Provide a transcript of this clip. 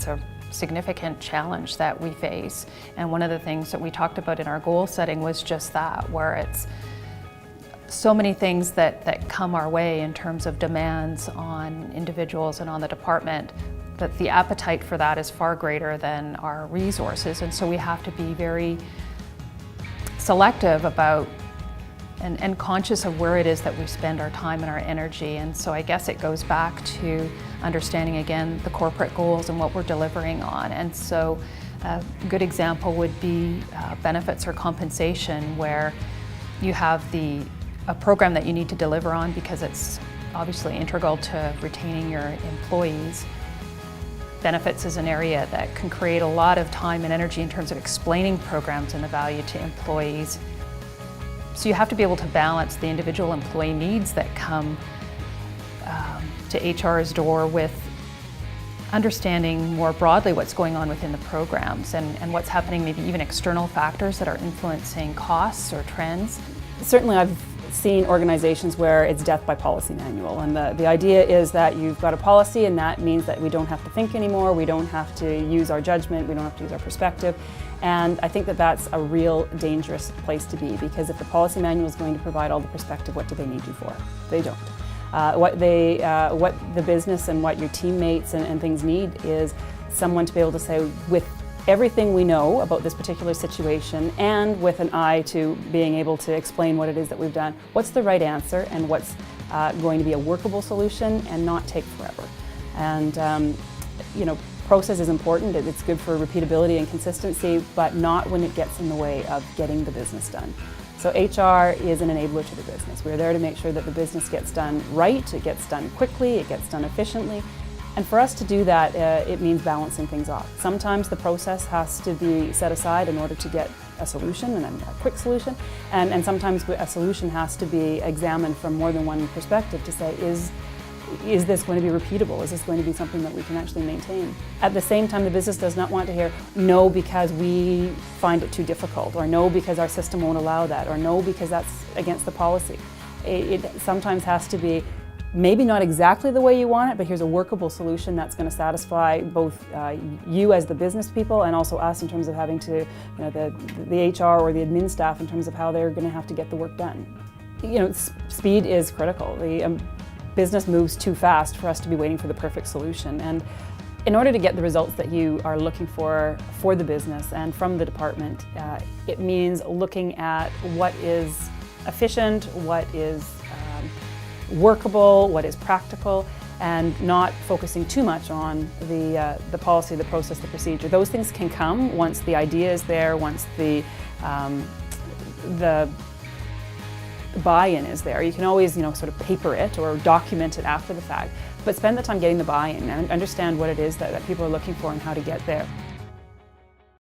a significant challenge that we face. And one of the things that we talked about in our goal setting was just that, where it's so many things that come our way in terms of demands on individuals and on the department, that the appetite for that is far greater than our resources. And so we have to be very selective about and conscious of where it is that we spend our time and our energy. And so I guess it goes back to understanding again the corporate goals and what we're delivering on. And so a good example would be benefits or compensation, where you have a program that you need to deliver on because it's obviously integral to retaining your employees. Benefits is an area that can create a lot of time and energy in terms of explaining programs and the value to employees. So you have to be able to balance the individual employee needs that come to HR's door with understanding more broadly what's going on within the programs and what's happening, maybe even external factors that are influencing costs or trends. Certainly I've seen organizations where it's death by policy manual, and the idea is that you've got a policy and that means that we don't have to think anymore, we don't have to use our judgment, we don't have to use our perspective. And I think that that's a real dangerous place to be, because if the policy manual is going to provide all the perspective, what do they need you for? They don't. What the business and what your teammates and things need is someone to be able to say, with everything we know about this particular situation and with an eye to being able to explain what it is that we've done, what's the right answer and what's going to be a workable solution and not take forever. And process is important. It's good for repeatability and consistency, but not when it gets in the way of getting the business done. So HR is an enabler to the business. We're there to make sure that the business gets done right, it gets done quickly, it gets done efficiently. And for us to do that, it means balancing things off. Sometimes the process has to be set aside in order to get a solution, and a quick solution, and sometimes a solution has to be examined from more than one perspective to say, is this going to be repeatable? Is this going to be something that we can actually maintain? At the same time, the business does not want to hear no because we find it too difficult, or no because our system won't allow that, or no because that's against the policy. It sometimes has to be maybe not exactly the way you want it, but here's a workable solution that's going to satisfy both you as the business people and also us in terms of having to, the HR or the admin staff in terms of how they're going to have to get the work done. Speed is critical. The business moves too fast for us to be waiting for the perfect solution. And in order to get the results that you are looking for the business and from the department, it means looking at what is efficient, what is workable, what is practical, and not focusing too much on the policy, the process, the procedure. Those things can come once the idea is there, once the buy-in is there. You can always, sort of paper it or document it after the fact, but spend the time getting the buy-in and understand what it is that people are looking for and how to get there.